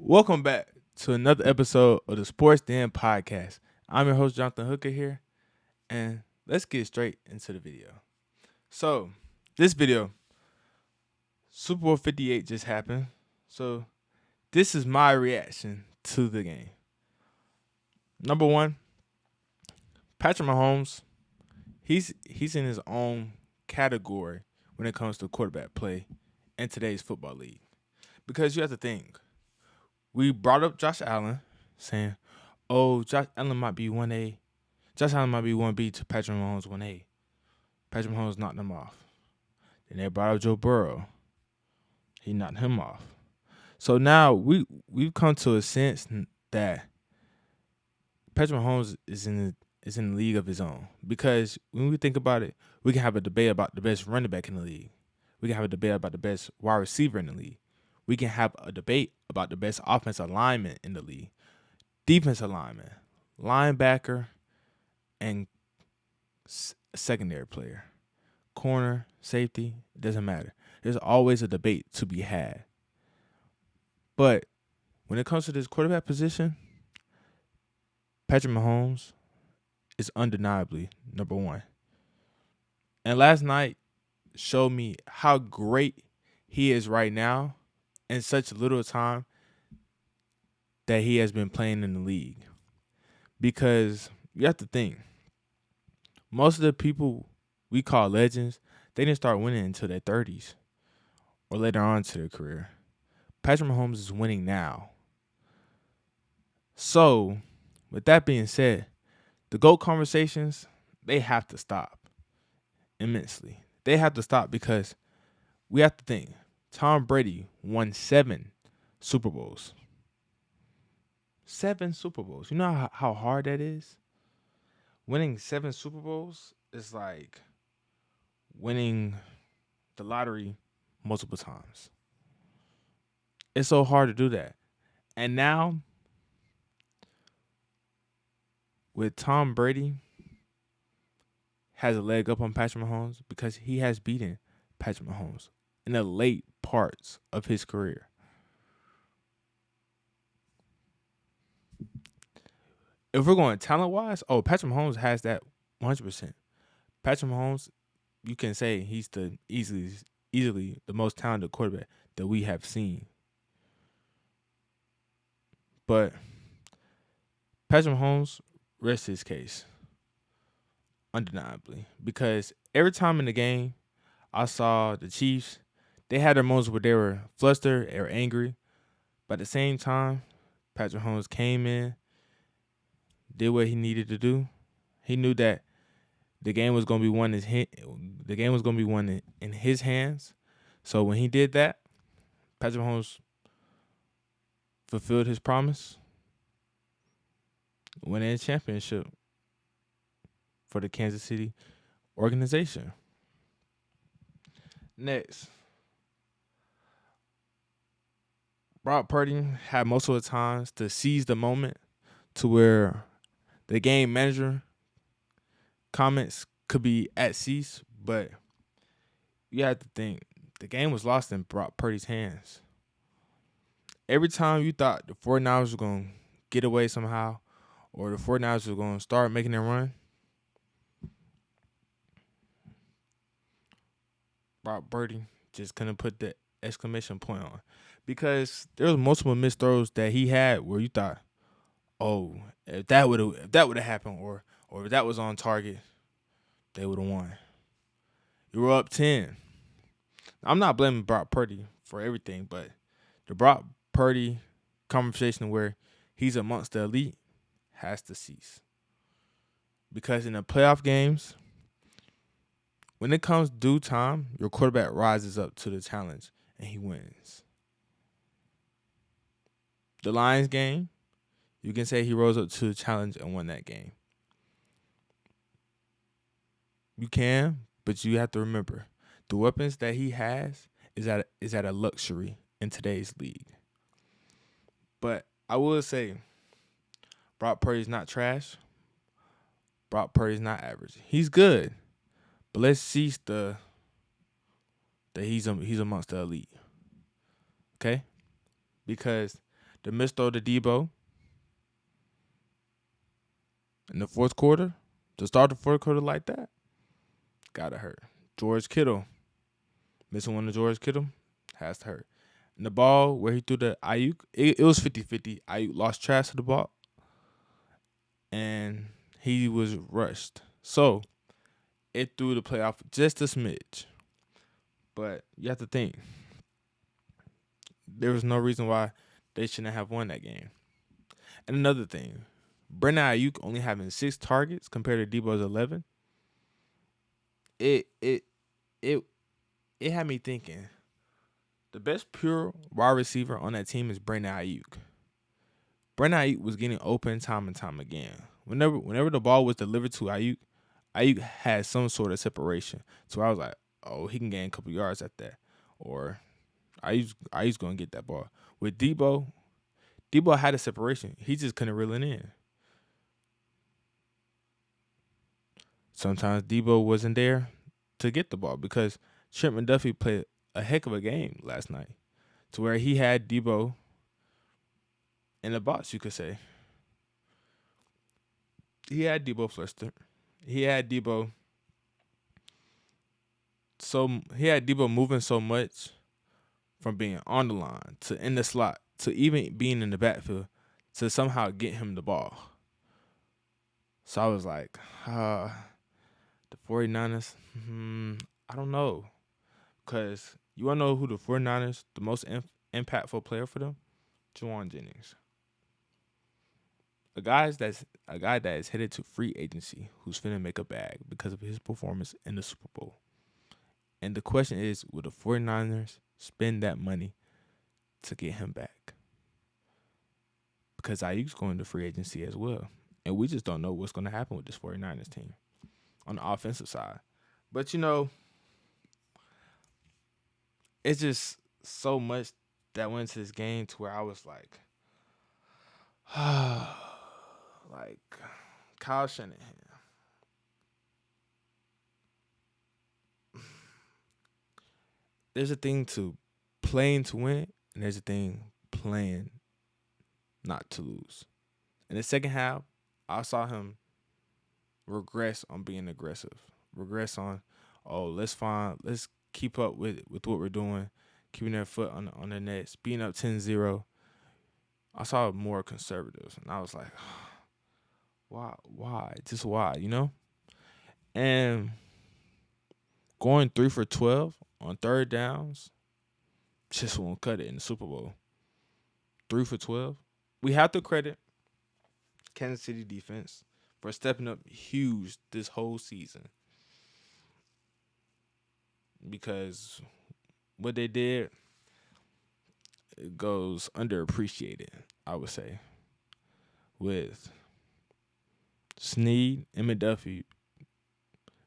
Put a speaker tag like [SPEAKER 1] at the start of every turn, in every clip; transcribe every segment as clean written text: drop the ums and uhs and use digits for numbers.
[SPEAKER 1] Welcome back to another episode of the Sports Den Podcast. I'm your host, Jonathan Hooker here, and let's get straight into the video. So, this video, Super Bowl 58 just happened. So, this is my reaction to the game. Number one, Patrick Mahomes, he's in his own category when it comes to quarterback play in today's football league. Because you have to think, we brought up Josh Allen saying, oh, Josh Allen might be 1A. Josh Allen might be 1B to Patrick Mahomes 1A. Patrick Mahomes knocked him off. Then they brought up Joe Burrow. He knocked him off. So now we've come to a sense that Patrick Mahomes is in the league of his own. Because when we think about it, we can have a debate about the best running back in the league. We can have a debate about the best wide receiver in the league. We can have a debate about the best offensive lineman in the league, defensive lineman, linebacker, and secondary player, corner, safety, it doesn't matter. There's always a debate to be had. But when it comes to this quarterback position, Patrick Mahomes is undeniably number one. And last night showed me how great he is right now in such little time that he has been playing in the league. Because you have to think, most of the people we call legends, they didn't start winning until their 30s or later on to their career. Patrick Mahomes is winning now. So, with that being said, the GOAT conversations, they have to stop immensely. They have to stop because we have to think, Tom Brady won 7 Super Bowls. 7 Super Bowls. You know how hard that is? Winning 7 Super Bowls is like winning the lottery multiple times. It's so hard to do that. And now, with Tom Brady, has a leg up on Patrick Mahomes because he has beaten Patrick Mahomes in the late parts of his career. If we're going talent-wise, Patrick Mahomes has that 100%. Patrick Mahomes, you can say he's the easily the most talented quarterback that we have seen. But Patrick Mahomes rests his case, undeniably, because every time in the game I saw the Chiefs, they had their moments where they were flustered or angry, but at the same time, Patrick Mahomes came in, did what he needed to do. He knew that the game was going to be won in his hands. So when he did that, Patrick Mahomes fulfilled his promise, winning a championship for the Kansas City organization. Next, Brock Purdy had most of the times to seize the moment to where the game manager comments could be at cease, but you have to think the game was lost in Brock Purdy's hands. Every time you thought the 49ers were going to get away somehow or the 49ers were going to start making their run, Brock Purdy just couldn't put the exclamation point on. Because there was multiple missed throws that he had where you thought, oh, if that would have happened or if that was on target, they would have won. You were up 10. I'm not blaming Brock Purdy for everything, but the Brock Purdy conversation where he's amongst the elite has to cease. Because in the playoff games, when it comes due time, your quarterback rises up to the challenge and he wins. The Lions game, you can say he rose up to the challenge and won that game. You can, but you have to remember, the weapons that he has is at a luxury in today's league. But I will say, Brock Purdy's not trash. Brock Purdy's not average. He's good, but let's cease that he's amongst the elite. Okay, because The missed throw to Debo in the fourth quarter, to start the fourth quarter like that, gotta hurt. George Kittle, missing one to George Kittle, has to hurt. And the ball where he threw the Ayuk, it was 50-50. Ayuk lost track of the ball, and he was rushed. So it threw the playoff just a smidge. But you have to think, there was no reason why they shouldn't have won that game. And another thing, Brandon Ayuk only having 6 targets compared to Debo's 11. It had me thinking, the best pure wide receiver on that team is Brandon Ayuk. Brandon Ayuk was getting open time and time again. Whenever the ball was delivered to Ayuk, Ayuk had some sort of separation. So I was like, oh, he can gain a couple yards at that. Or Ayuk's going to get that ball. With Debo had a separation. He just couldn't reel it in. Sometimes Debo wasn't there to get the ball because Trent McDuffie played a heck of a game last night to where he had Debo in the box, you could say. He had Debo flustered. He had Debo moving so much from being on the line to in the slot to even being in the backfield to somehow get him the ball. So I was like, the 49ers, I don't know. Because you want to know who the 49ers, the most impactful player for them? Juwan Jennings. A guy that is headed to free agency who's finna make a bag because of his performance in the Super Bowl. And the question is, will the 49ers spend that money to get him back? Because Ayuk's going to free agency as well. And we just don't know what's going to happen with this 49ers team on the offensive side. But, it's just so much that went into this game to where I was like, like Kyle Shanahan. There's a thing to playing to win, and there's a thing playing not to lose. In the second half, I saw him regress on being aggressive. Regress on, let's keep up with what we're doing, keeping their foot on their necks, being up 10-0. I saw more conservative, and I was like, why? Just why, And going 3 for 12 on third downs just won't cut it in the Super Bowl. 3 for 12. We have to credit Kansas City defense for stepping up huge this whole season. Because what they did, it goes underappreciated, I would say. With Snead and McDuffie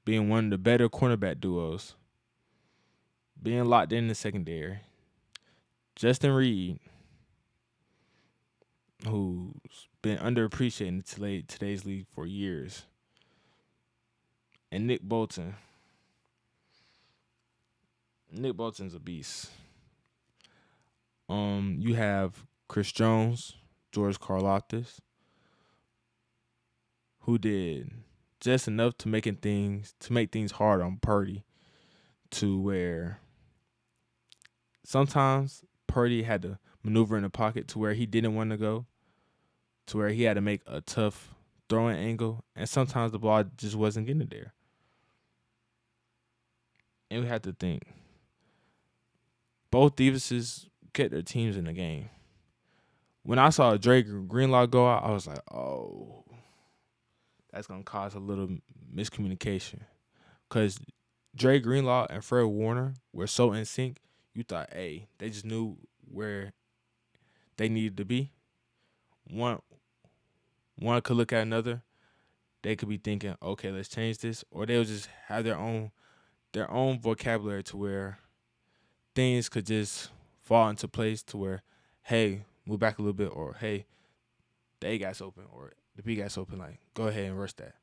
[SPEAKER 1] being one of the better cornerback duos, being locked in the secondary. Justin Reed, who's been underappreciated in today's league for years. And Nick Bolton. Nick Bolton's a beast. You have Chris Jones, George Karlaftis, who did just enough to make things hard on Purdy, to where sometimes Purdy had to maneuver in the pocket to where he didn't want to go, to where he had to make a tough throwing angle, and sometimes the ball just wasn't getting there. And we had to think, both defenses kept their teams in the game. When I saw Dre Greenlaw go out, I was like, oh, that's going to cause a little miscommunication. Because Dre Greenlaw and Fred Warner were so in sync, you thought, hey, they just knew where they needed to be. One could look at another. They could be thinking, okay, let's change this. Or they'll just have their own vocabulary to where things could just fall into place to where, hey, move back a little bit, or hey, the A gap's open, or the B gap's open, like, go ahead and rush that.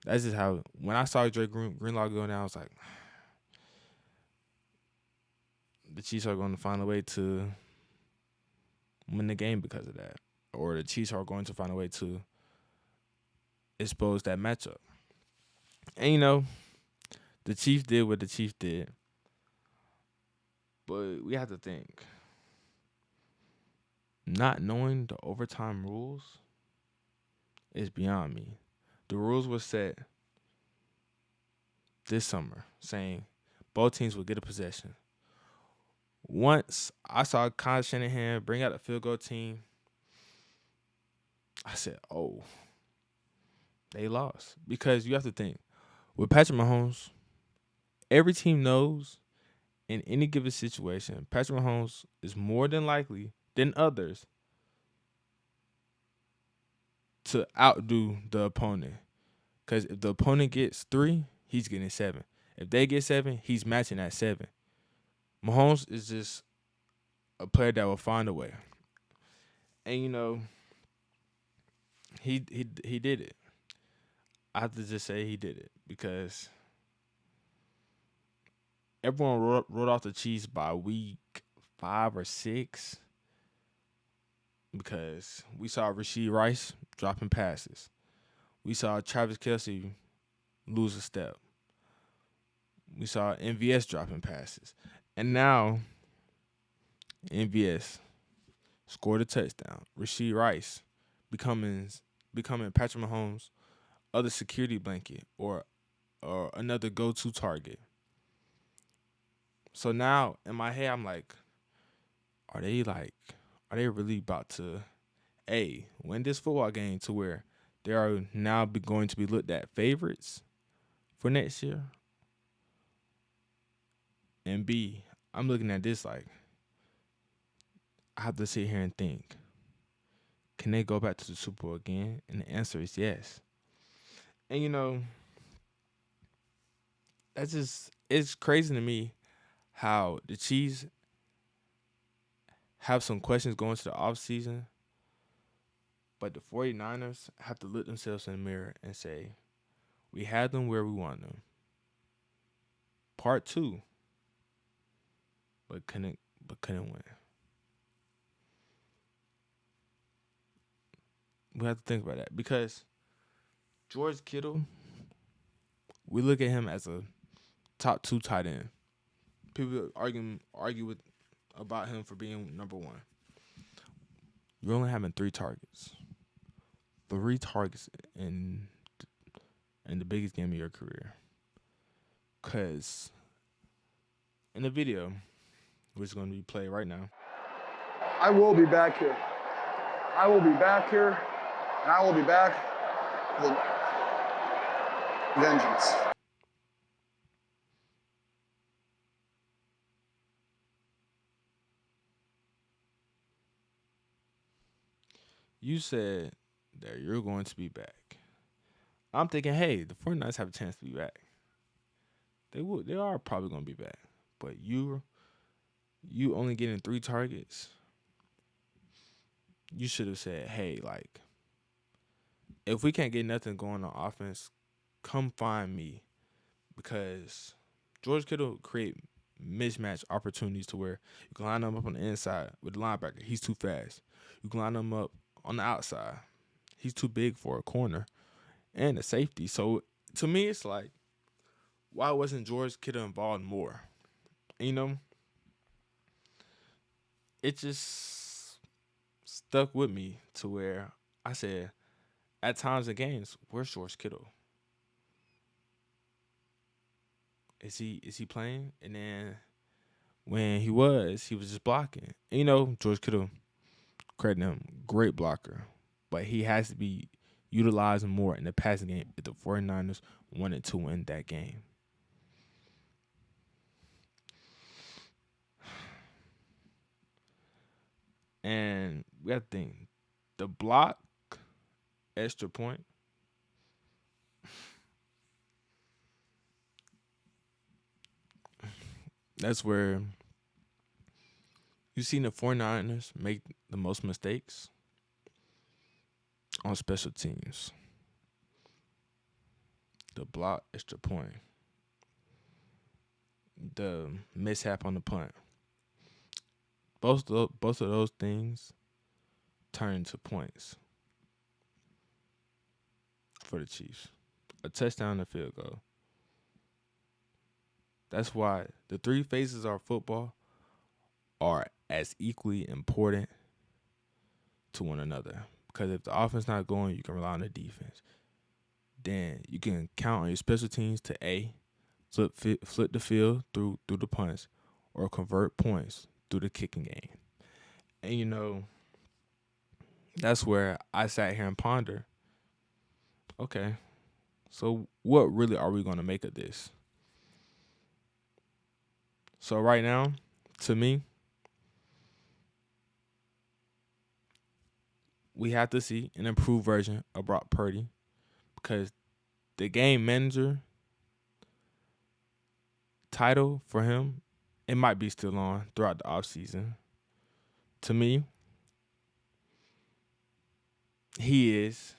[SPEAKER 1] That's just how, when I saw Dre Greenlaw going down, I was like, the Chiefs are going to find a way to win the game because of that. Or the Chiefs are going to find a way to expose that matchup. And the Chiefs did what the Chiefs did. But we have to think. Not knowing the overtime rules is beyond me. The rules were set this summer, saying both teams would get a possession. Once I saw Kyle Shanahan bring out a field goal team, I said, oh, they lost. Because you have to think, with Patrick Mahomes, every team knows in any given situation, Patrick Mahomes is more than likely than others to outdo the opponent. Because if the opponent gets 3, he's getting 7. If they get 7, he's matching that 7. Mahomes is just a player that will find a way. And he did it. I have to just say he did it because everyone wrote off the Chiefs by week 5 or 6 because we saw Rashee Rice dropping passes. We saw Travis Kelce lose a step. We saw MVS dropping passes. And now MVS scored a touchdown. Rashee Rice becoming Patrick Mahomes' other security blanket or another go-to target. So now in my head I'm like, are they really about to win this football game to where they are now going to be looked at favorites for next year? And B, I'm looking at this like I have to sit here and think, can they go back to the Super Bowl again? And the answer is yes. And it's crazy to me how the Chiefs have some questions going to the offseason, but the 49ers have to look themselves in the mirror and say, we had them where we want them. Part 2, but couldn't win. We have to think about that because George Kittle, we look at him as a top 2 tight end. People argue about him for being number 1. You're only having 3 targets. 3 targets in the biggest game of your career. Because in the video, which is going to be played right now.
[SPEAKER 2] I will be back here. I will be back here, and I will be back with vengeance.
[SPEAKER 1] You said that you're going to be back. I'm thinking, hey, the 49ers have a chance to be back. They are probably going to be back. But you only getting 3 targets. You should have said, hey, like, if we can't get nothing going on offense, come find me. Because George Kittle create mismatch opportunities to where you can line him up on the inside with the linebacker. He's too fast. You can line him up on the outside. He's too big for a corner and a safety. So to me, it's like, why wasn't George Kittle involved more? It just stuck with me to where I said, at times in games, where's George Kittle? Is he playing? And then when he was just blocking. And George Kittle, credit him, great blocker. But he has to be utilized more in the passing game if the 49ers wanted to win that game. And we have to think, the block extra point, that's where you've seen the 49ers make the most mistakes on special teams. The block extra point, the mishap on the punt. Both of those things turn into points for the Chiefs. A touchdown and a field goal. That's why the three phases of football are as equally important to one another. Because if the offense not going, you can rely on the defense. Then you can count on your special teams to flip the field through the punts, or convert points through the kicking game. And that's where I sat here and ponder. Okay, so what really are we going to make of this? So right now, to me, we have to see an improved version of Brock Purdy, because the game manager title for him, it might be still on throughout the offseason. To me, he is,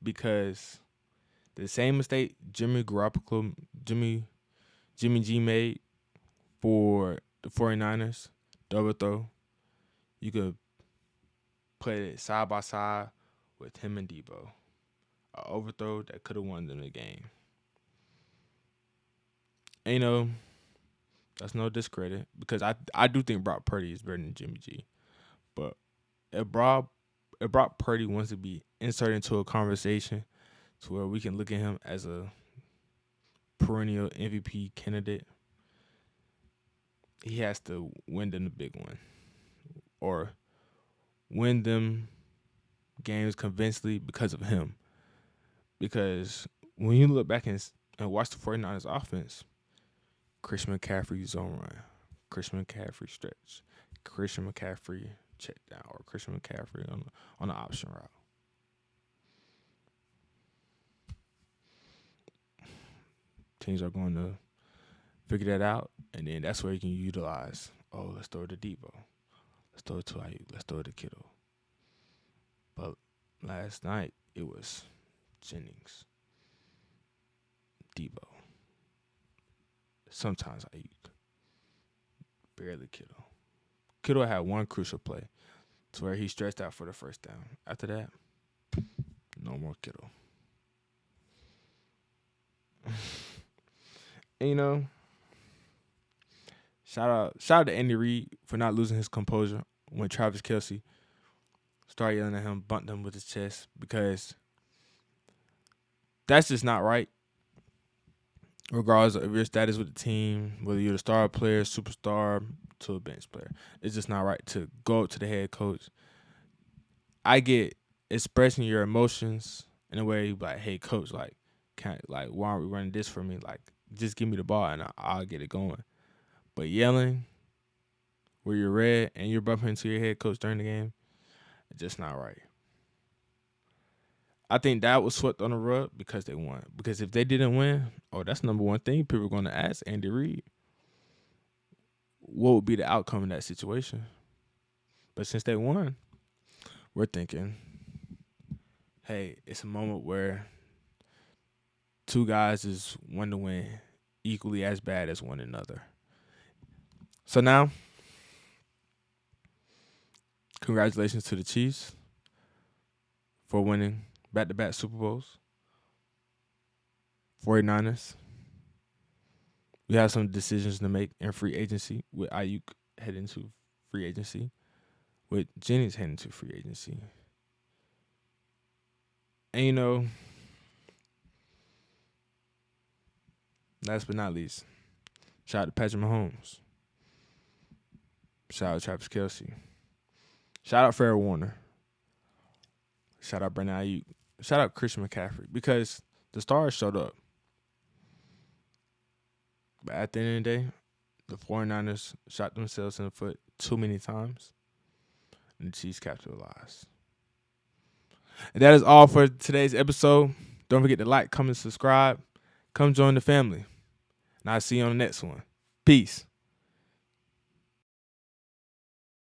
[SPEAKER 1] because the same mistake Jimmy G made for the 49ers, the overthrow, you could put it side by side with him and Debo. An overthrow that could have won them the game. And that's no discredit, because I do think Brock Purdy is better than Jimmy G. But if Brock Purdy wants to be inserted into a conversation to where we can look at him as a perennial MVP candidate, he has to win them the big one, or win them games convincingly because of him. Because when you look back and watch the 49ers offense, Christian McCaffrey zone run, Christian McCaffrey stretch, Christian McCaffrey check down, or Christian McCaffrey on the option route. Teams are going to figure that out, and then that's where you can utilize, let's throw it to Debo. Let's throw it to Ayuk. Let's throw it to Kittle. But last night, it was Jennings, Debo, sometimes Ayuk, barely Kittle. Kittle had one crucial play to where he stretched out for the first down. After that, no more Kittle. And shout out to Andy Reid for not losing his composure when Travis Kelce started yelling at him, bumped him with his chest, because that's just not right. Regardless of your status with the team, whether you're the star player, superstar, to a bench player, it's just not right to go up to the head coach. I get expressing your emotions in a way like, "Hey, coach, why aren't we running this for me? Just give me the ball and I'll get it going." But yelling where you're red and you're bumping into your head coach during the game, it's just not right. I think that was swept on the rug because they won. Because if they didn't win, that's number one thing people are going to ask Andy Reid. What would be the outcome in that situation? But since they won, we're thinking, hey, it's a moment where two guys is one to win equally as bad as one another. So now, congratulations to the Chiefs for winning back-to-back Super Bowls. 49ers, we have some decisions to make in free agency, with Ayuk heading to free agency, with Jennings heading to free agency. And last but not least, shout out to Patrick Mahomes. Shout out to Travis Kelce. Shout out Fred Warner. Shout out Brandon Ayuk. Shout out Christian McCaffrey, because the stars showed up. But at the end of the day, the 49ers shot themselves in the foot too many times, and the Chiefs capitalized. And that is all for today's episode. Don't forget to like, comment, subscribe. Come join the family. And I'll see you on the next one. Peace.